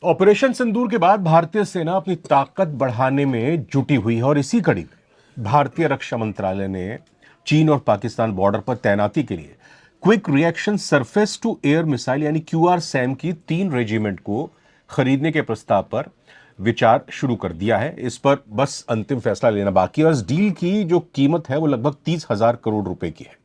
Operation सिंदूर के बाद भारतीय सेना अपनी ताकत बढ़ाने में जुटी हुई है और इसी कड़ी में भारतीय रक्षा मंत्रालय ने चीन और पाकिस्तान बॉर्डर पर तैनाती के लिए quick reaction surface to air missile यानी QRSAM की 3 रेजिमेंट को खरीदने के प्रस्ताव पर विचार शुरू कर दिया है। इस पर बस अंतिम फैसला लेना बाकी है और इस डील की जो कीमत है वो लगभग 30,000 करोड़ रुपए की है।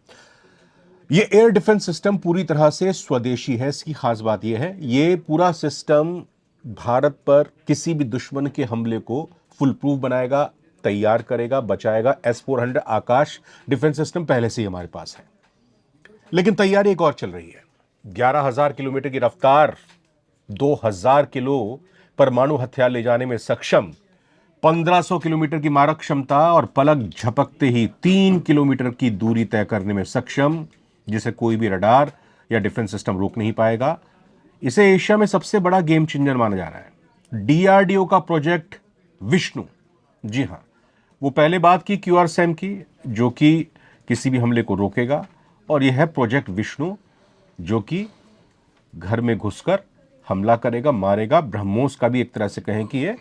ये एयर डिफेंस सिस्टम पूरी तरह से स्वदेशी है। इसकी खास बात यह है, ये पूरा सिस्टम भारत पर किसी भी दुश्मन के हमले को फुल प्रूफ बनाएगा, तैयार करेगा, बचाएगा। S-400 आकाश डिफेंस सिस्टम पहले से ही हमारे पास है, लेकिन तैयारी एक और चल रही है। 11,000 किलोमीटर की रफ्तार, 2,000 किलो परमाणु हथियार ले जाने में सक्षम, 1,500 किलोमीटर की मारक क्षमता और पलक झपकते ही 3 किलोमीटर की दूरी तय करने में सक्षम, जिसे कोई भी रडार या डिफेंस सिस्टम रोक नहीं पाएगा। इसे एशिया में सबसे बड़ा गेम चेंजर माना जा रहा है। DRDO का प्रोजेक्ट विष्णु, जी हां, वो पहले बात की QRSAM की, जो कि किसी भी हमले को रोकेगा, और यह है प्रोजेक्ट विष्णु, जो कि घर में घुसकर हमला करेगा, मारेगा। ब्रह्मोस का भी एक तरह से कहें कि यह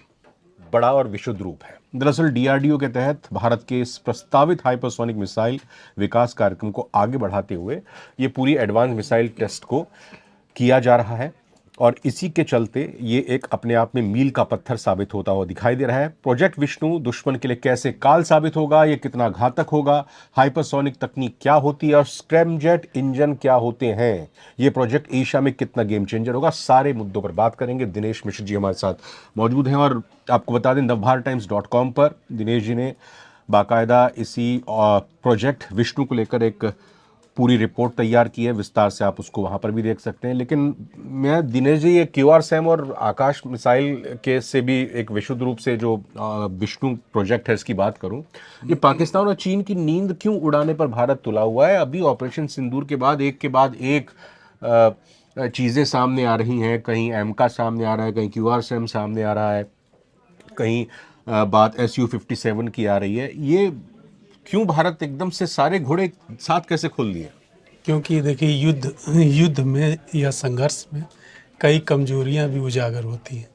बड़ा और विशुद्ध रूप है। दरअसल DRDO के तहत भारत के इस प्रस्तावित हाइपरसोनिक मिसाइल विकास कार्यक्रम को आगे बढ़ाते हुए ये पूरी एडवांस मिसाइल टेस्ट को किया जा रहा है और इसी के चलते ये एक अपने आप में मील का पत्थर साबित होता हुआ दिखाई दे रहा है। प्रोजेक्ट विष्णु दुश्मन के लिए कैसे काल साबित होगा, ये कितना घातक होगा, हाइपरसोनिक तकनीक क्या होती है और स्क्रैमजेट इंजन क्या होते हैं, ये प्रोजेक्ट एशिया में कितना गेम चेंजर होगा, सारे मुद्दों पर बात करेंगे। दिनेश मिश्र जी हमारे साथ मौजूद हैं और आपको बता दें, navbharattimes.com पर दिनेश जी ने बाकायदा इसी प्रोजेक्ट विष्णु को लेकर एक पूरी रिपोर्ट तैयार की है। विस्तार से आप उसको वहां पर भी देख सकते हैं। लेकिन मैं दिनेश जी, ये QRSAM और आकाश मिसाइल के से भी एक विशुद्ध रूप से जो विष्णु प्रोजेक्ट है, इसकी बात करूं, ये पाकिस्तान और चीन की नींद क्यों उड़ाने पर भारत तुला हुआ है? अभी ऑपरेशन सिंदूर के बाद एक के बाद एक चीजें सामने आ रही हैं। कहीं एमका सामने आ रहा है, कहीं QRSAM सामने आ रहा है, कहीं बात Su-57 की आ रही है। ये क्यों भारत एकदम से सारे घोड़े साथ कैसे खोल दिए? क्योंकि देखिए, युद्ध में या संघर्ष में कई कमजोरियां भी उजागर होती हैं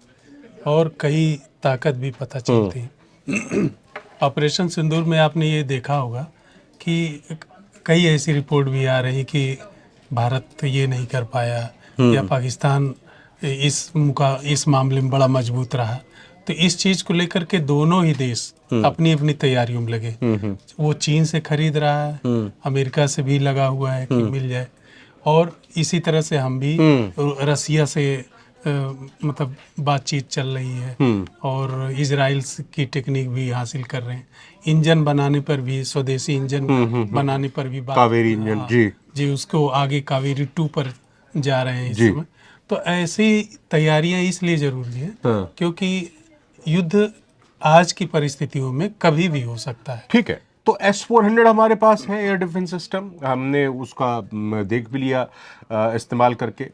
और कई ताकत भी पता चलती हैं। ऑपरेशन सिंदूर में आपने ये देखा होगा कि कई ऐसी रिपोर्ट भी आ रही कि भारत ये नहीं कर पाया या पाकिस्तान इस मामले में बड़ा मजबूत रहा। तो इस चीज को लेकर के दोनों ही देश अपनी अपनी तैयारियों में लगे। वो चीन से खरीद रहा है, अमेरिका से भी लगा हुआ है कि मिल जाए, और इसी तरह से हम भी रसिया से मतलब बातचीत चल रही है और इजराइल की टेक्निक भी हासिल कर रहे हैं। इंजन बनाने पर भी, स्वदेशी इंजन बनाने पर भी बात, कावेरी इंजन, जी उसको आगे कावेरी 2 पर जा रहे हैं इस समय। तो ऐसी तैयारियां इसलिए जरूरी है क्योंकि युद्ध आज की परिस्थितियों में कभी भी हो सकता है। ठीक है, तो S-400 हमारे पास है, एयर डिफेंस सिस्टम, हमने उसका देख भी लिया इस्तेमाल करके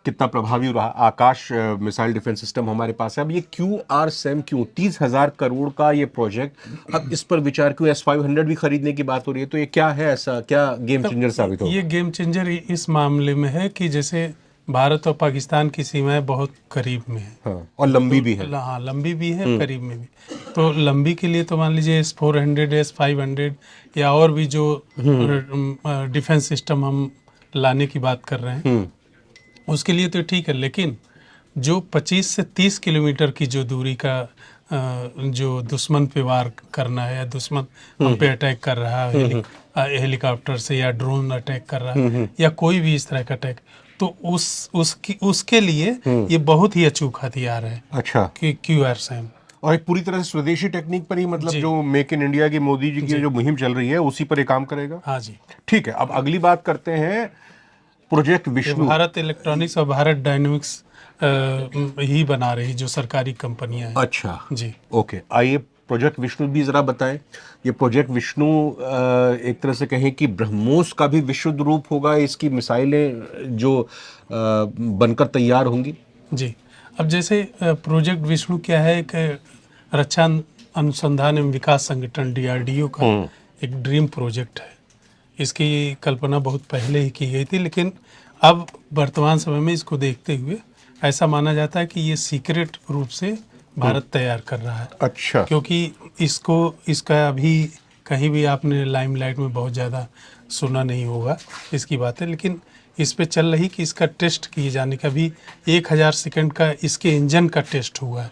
कितना प्रभावी रहा। आकाश मिसाइल डिफेंस सिस्टम हमारे पास है। अब ये QRSAM क्यों, 30,000 करोड़ का ये प्रोजेक्ट, अब इस पर विचार क्यों? S-500 भी खरीदने की बात हो रही है, तो ये क्या है, ऐसा क्या गेम चेंजर साबित होगा? ये गेम चेंजर इस मामले में है कि जैसे भारत और पाकिस्तान की सीमाएं बहुत करीब में है। हाँ, और लंबी भी है। हाँ, लंबी भी है, करीब में भी। तो लंबी के लिए तो मान लीजिए S-400, S-500 या और भी जो डिफेंस सिस्टम हम लाने की बात कर रहे हैं, उसके लिए तो ठीक है। लेकिन जो 25 से 30 किलोमीटर की जो दूरी का जो दुश्मन पे वार करना है, या दुश्मन हम पे अटैक कर रहा है, हेलीकॉप्टर से या ड्रोन अटैक कर रहा है या कोई भी इस तरह का अटैक, तो उसके लिए ये बहुत ही अचूक हथियार है। अच्छा, कि QRSAM और एक पूरी तरह से स्वदेशी टेक्निक पर ही, मतलब जो मेक इन इंडिया की मोदी जी की जो मुहिम चल रही है, उसी पर ये काम करेगा। हाँ जी, ठीक है, अब अगली बात करते हैं प्रोजेक्ट विष्णु। भारत इलेक्ट्रॉनिक्स और भारत डायनेमिक्स ही बना रही जो सरकारी कंपनियां हैं। अच्छा जी, ओके, आइए प्रोजेक्ट विष्णु भी जरा बताएं। ये प्रोजेक्ट विष्णु एक तरह से कहें कि ब्रह्मोस का भी विशुद्ध रूप होगा। इसकी मिसाइलें जो बनकर तैयार होंगी। जी। अब जैसे प्रोजेक्ट विष्णु क्या है, एक रक्षा अनुसंधान एवं विकास संगठन DRDO का एक ड्रीम प्रोजेक्ट है। इसकी कल्पना बहुत पहले ही की गई थी, लेकिन अब वर्तमान समय में इसको देखते हुए ऐसा माना जाता है कि ये सीक्रेट रूप से भारत तैयार कर रहा है, अच्छा। क्योंकि इसका अभी कहीं भी आपने लाइमलाइट में बहुत ज़्यादा सुना नहीं होगा इसकी बातें, लेकिन इस पे चल रही कि इसका टेस्ट किए जाने का भी 1000 सेकंड का इसके इंजन का टेस्ट हुआ है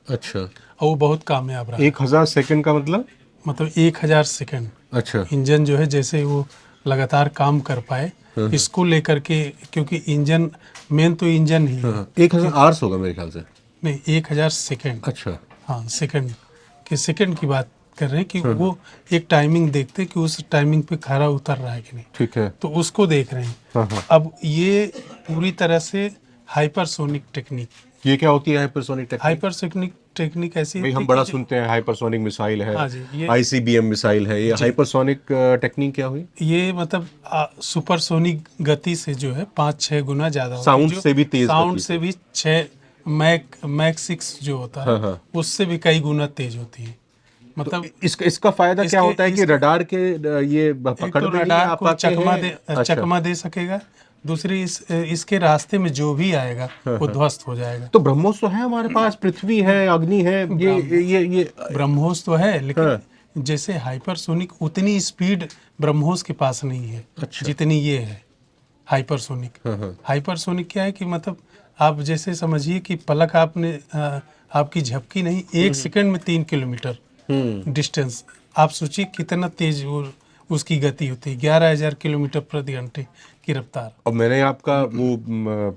अच्छा, और वो बहुत कामयाब रहा है। 1000 सेकंड का मतलब 1000 सेकंड अच्छा। इंजन जो है जैसे वो लगातार काम कर पाए इसको लेकर के, क्योंकि इंजन मेन तो इंजन ही है। 1000 आवर्स होगा मेरे ख्याल से। नहीं, 1000 सेकंड। अच्छा। हाँ, सेकंड की बात कर रहे हैं कि वो एक टाइमिंग देखते हैं कि उस टाइमिंग पे खरा उतर रहा है कि नहीं, ठीक है। तो उसको देख रहे हैं। अब ये पूरी तरह से हाइपरसोनिक टेक्निक, ये क्या होती है हाइपरसोनिक टेक्निक? हाइपरसोनिक टेक्निक ऐसी भाई होती हम है बड़ा कि सुनते हैं हाइपरसोनिक मिसाइल है, हाँ जी, ये आईसीबीएम मिसाइल है, ये हाइपरसोनिक टेक्निक क्या हुई? ये मतलब सुपरसोनिक गति से जो है 5-6 गुना ज्यादा होती है, साउंड जो से भी तेज साउंड गति से भी 6 मैक 6 जो होता है हाँ। उससे भी कई गुना तेज होती है। मतलब इसका फायदा क्या होता है कि रडार के ये एक पकड़ तो में नहीं रडार आ को पाते हैं? अच्छा। चकमा दे सकेगा, दूसरी इसके रास्ते में जो भी आएगा वो ध्वस्त हो जाएगा। तो ब्रह्मोस तो है हमारे पास, पृथ्वी है, अग्नि है, ये ब्रह्मोस तो है, लेकिन हाँ। जैसे हाइपरसोनिक उतनी स्पीड ब्रह्मोस के पास नहीं है अच्छा। जितनी ये है हाइपरसोनिक। हाँ। हाइपरसोनिक क्या है कि मतलब आप जैसे समझिए कि पलक आपकी झपकी नहीं, 1 सेकंड में 3 किलोमीटर डिस्टेंस। आप सोचिए कितना तेज उसकी गति होती है, 11,000 किलोमीटर प्रति घंटे की रफ्तार। और मैंने आपका वो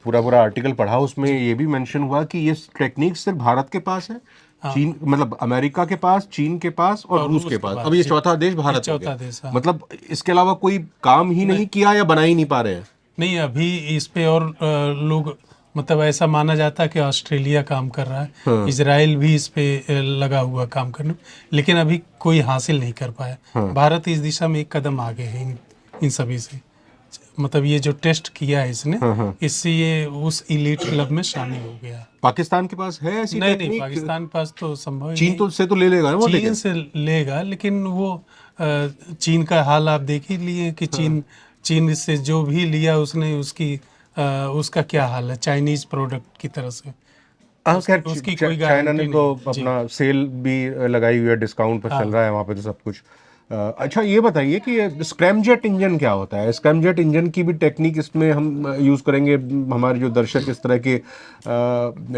पूरा आर्टिकल पढ़ा, उसमें ये भी मेंशन हुआ कि ये टेक्निक सिर्फ भारत के पास है, चीन मतलब अमेरिका के पास, चीन के पास और रूस के पास। अब ये चौथा देश भारत हो गया। चौथा देश, हाँ। मतलब इसके अलावा कोई काम ही नहीं किया या बना ही नहीं पा रहे हैं? नहीं, अभी इस पे और लोग, मतलब ऐसा माना जाता है कि ऑस्ट्रेलिया काम कर रहा है, इजराइल भी इस पे लगा हुआ काम करने में, लेकिन अभी कोई हासिल नहीं कर पाया। भारत इस दिशा में एक कदम आगे है इन सभी से। मतलब ये जो टेस्ट किया है इसने, इससे ये उस इलीट क्लब में शामिल हो गया। पाकिस्तान के पास है ऐसी नहीं, टेक्निक? पाकिस्तान के पास तो संभव ही चीन नहीं। तो से तो ले लेगा ना वो, चीन से लेगा, लेकिन वो चीन का हाल आप देख ही लिए कि चीन से जो भी लिया उसने, उसका क्या हाल है चाइनीज प्रोडक्ट की तरह से। खैर उसकी कोई चाइना ने गारंटी तो नहीं। जी। अपना सेल भी लगाई हुई है, डिस्काउंट पर चल रहा है वहाँ पे तो सब कुछ। अच्छा ये बताइए कि स्क्रैमजेट इंजन क्या होता है? स्क्रैमजेट इंजन की भी टेक्निक इसमें हम यूज़ करेंगे। हमारे जो दर्शक इस तरह के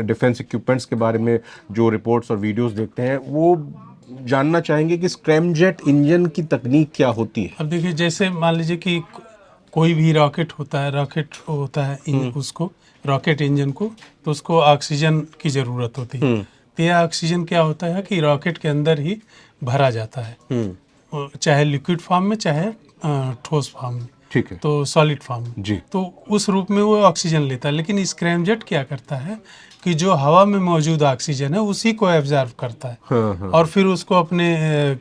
डिफेंस इक्विपमेंट्स के बारे में जो रिपोर्ट्स और वीडियोस देखते हैं वो जानना चाहेंगे कि स्क्रैमजेट इंजन की तकनीक क्या होती है। अब देखिए, जैसे मान लीजिए कि कोई भी रॉकेट होता है उसको रॉकेट इंजन को, तो उसको ऑक्सीजन की ज़रूरत होती है। तो यह ऑक्सीजन क्या होता है कि रॉकेट के अंदर ही भरा जाता है, चाहे लिक्विड फॉर्म में, चाहे ठोस फॉर्म में, ठीक है। तो सॉलिड फॉर्म में। जी। तो उस रूप में वो ऑक्सीजन लेता है। लेकिन स्क्रैमजेट क्या करता है कि जो हवा में मौजूद ऑक्सीजन है उसी को एब्जॉर्ब करता है, और फिर उसको अपने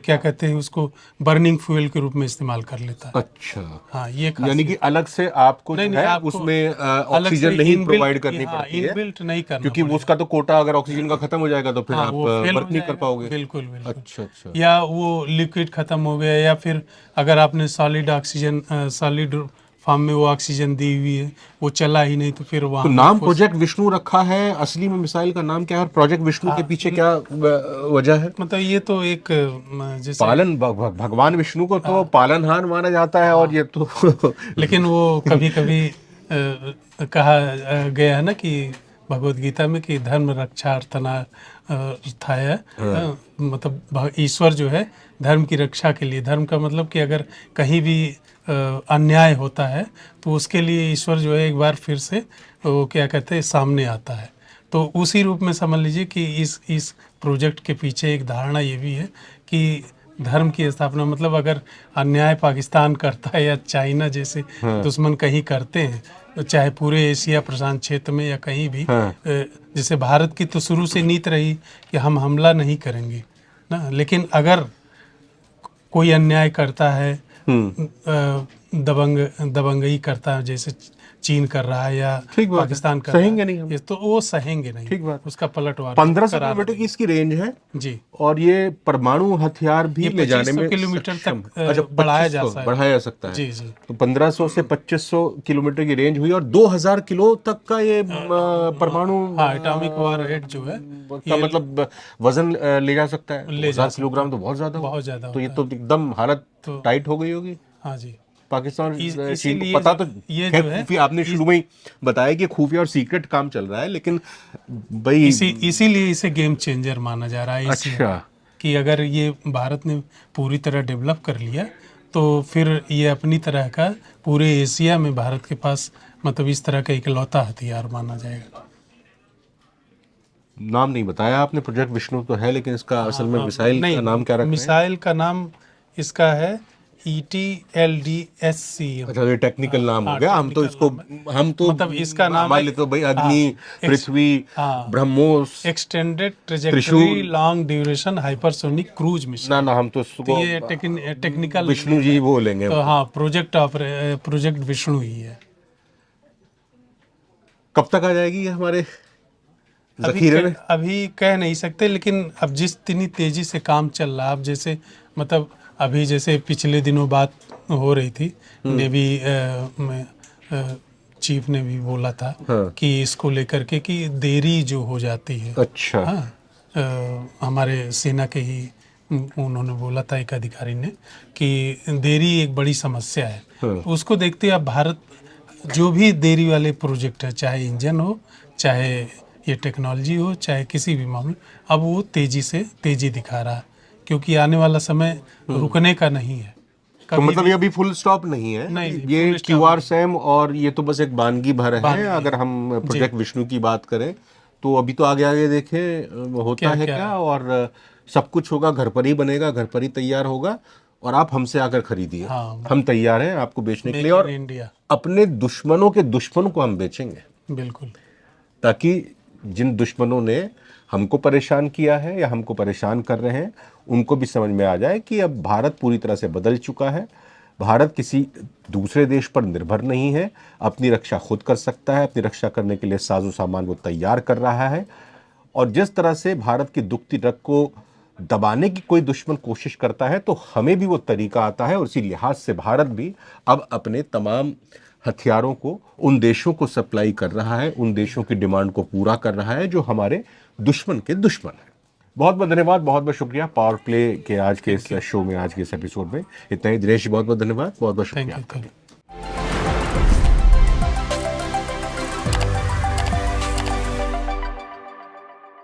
क्या कहते हैं, उसको बर्निंग फ्यूल के रूप में इस्तेमाल कर लेता है। अच्छा। हाँ, ये यानी कि अलग से आपको जो है आपको उसमें अलग ऑक्सीजन से नहीं इनबिल्ट- प्रोवाइड करनी हाँ, पड़ती है, इनबिल्ट नहीं करना क्योंकि पड़ेगा। उसका तो कोटा अगर ऑक्सीजन का खत्म हो जाएगा तो फिर हाँ, आप वो फेल वर्क हो नहीं कर जाएगा। पाओगे। बिल्कुल बिल्कुल। अच्छा। या वो लिक्विड खत्म हो गया, या फिर अगर आपने सॉलिड फॉर्म में वो ऑक्सीजन दी हुई है, वो चला ही नहीं, तो फिर तो वहाँ नाम प्रोजेक्ट विष्णु रखा है, असली में मिसाइल का नाम क्या है और प्रोजेक्ट विष्णु के पीछे क्या वजह है? मतलब ये तो एक जैसे पालन भगवान विष्णु को तो पालनहार माना जाता है, और ये तो लेकिन वो कभी कभी कहा गया है ना कि भगवत गीता में कि धर्म रक्षा अर्थाय, मतलब ईश्वर जो है धर्म की रक्षा के लिए, धर्म का मतलब कि अगर कहीं भी अन्याय होता है तो उसके लिए ईश्वर जो है एक बार फिर से वो क्या कहते हैं सामने आता है। तो उसी रूप में समझ लीजिए कि इस प्रोजेक्ट के पीछे एक धारणा ये भी है कि धर्म की स्थापना, मतलब अगर अन्याय पाकिस्तान करता है या चाइना जैसे दुश्मन कहीं करते हैं, तो चाहे पूरे एशिया प्रशांत क्षेत्र में या कहीं भी, जैसे भारत की तो शुरू से नीति रही कि हम हमला नहीं करेंगे ना, लेकिन अगर कोई अन्याय करता है, दबंगई करता है, जैसे चीन कर रहा है या ठीक बात है। पाकिस्तान कर सहेंगे रहा नहीं है, हम। ये तो वो सहेंगे नहीं। ठीक बात। उसका पलटवार 1500 करार किलोमीटर की इसकी रेंज है जी। और ये परमाणु हथियार भी ये ले जाने 2500 में किलोमीटर सक्षम तक है। अच्छा, बढ़ाया जा 2500 सकता है। बढ़ाया जा सकता है। जी जी। तो 1500 से 2500 किलोमीटर की रेंज हुई और 2000 किलो तक का ये परमाणु हाँ, एटॉमिक वार हेड जो है का मतलब वजन ले जा सकता है। ले जा 2000 किलोग्राम तो बहुत ज्यादा हो। बहुत ज्यादा तो ये होता तो एकदम हालत तो टाइट हो गई होगी हाँ जी। पाकिस्तान और चीन को। इसीलिए पता तो ये खैर जो है खुफिया, आपने शुरू में ही बताया कि खुफिया और सीक्रेट काम चल रहा है, लेकिन भाई इसीलिए इसे गेम चेंजर माना जा रहा है एशिया अच्छा में, कि अगर ये भारत ने पूरी तरह डेवलप कर लिया तो फिर ये अपनी तरह का पूरे एशिया में भारत के पास मतलब इस तरह का इकलौता हथियार माना जाएगा। नाम नहीं बताया आपने। प्रोजेक्ट विष्णु तो है, लेकिन इसका असल में हाँ, मिसाइल नहीं, का नाम क्या रख रहे हैं? मिसाइल का नाम इसका है ETLDSCM। अच्छा, ये टेक्निकल नाम हो हाँ, गया। हम तो टेक्निकल इसको नाम है। हम तो मतलब इसका नाम हमारे है लिए तो भाई अग्नि, पृथ्वी, हाँ, ब्रह्मोस, एक्सटेंडेड ट्रेजेक्टरी त्रिशूल। लॉन्ग ड्यूरेशन हाइपरसोनिक क्रूज ना मिशन। ना, हम तो तो उसको ये टेक्निकल विष्णु जी बोलेंगे तो हमको। हाँ, प्रोजेक्ट विष्णु ही है। कब तक आ जाएगी ये हमारे जखीरे में? अभी कह नहीं सकते, लेकिन अब जिस इतनी तेजी से काम चल रहा है, अब जैसे मतलब अभी जैसे पिछले दिनों बात हो रही थी, नेवी में चीफ ने भी बोला था हाँ। कि इसको लेकर के कि देरी जो हो जाती है। अच्छा। हाँ, हमारे सेना के ही उन्होंने बोला था एक अधिकारी ने कि देरी एक बड़ी समस्या है। हाँ। तो उसको देखते हुए अब भारत जो भी देरी वाले प्रोजेक्ट है, चाहे इंजन हो, चाहे ये टेक्नोलॉजी हो, चाहे किसी भी मामले, अब वो तेजी दिखा रहा है, क्योंकि आने वाला समय रुकने का नहीं है। तो कभी मतलब भी ये अभी फुल स्टॉप नहीं है? नहीं, ये full stop क्यूआर नहीं। सैम और ये तो बस एक बानगी भर है। बानगी। अगर हम जी। प्रोजेक्ट विष्णु की बात करें तो अभी तो आगे आगे देखें होता क्या है क्या क्या। और सब कुछ होगा, घर पर ही बनेगा, घर पर ही तैयार होगा और आप हमसे आकर खरीदिए। हाँ, हम तैयार हैं आपको बेचने के मेक लिए, इन और इंडिया। अपने दुश्मनों के दुश्मन को हम बेचेंगे, बिल्कुल। ताकि जिन दुश्मनों ने हमको परेशान किया है या हमको परेशान कर रहे हैं उनको भी समझ में आ जाए कि अब भारत पूरी तरह से बदल चुका है। भारत किसी दूसरे देश पर निर्भर नहीं है, अपनी रक्षा खुद कर सकता है, अपनी रक्षा करने के लिए साजो सामान वो तैयार कर रहा है। और जिस तरह से भारत की दुखती रग को दबाने की कोई दुश्मन कोशिश करता है, तो हमें भी वो तरीका आता है और इसी लिहाज से भारत भी अब अपने तमाम हथियारों को उन देशों को सप्लाई कर रहा है, उन देशों की डिमांड को पूरा कर रहा है जो हमारे दुश्मन के दुश्मन है। बहुत बहुत धन्यवाद, बहुत बहुत शुक्रिया। पावर प्ले के आज के इस शो में, आज के इस एपिसोड में इतना ही। दिनेश जी, बहुत बहुत धन्यवाद, बहुत बहुत थैंक शुक्रिया यू, आपका। Thank you.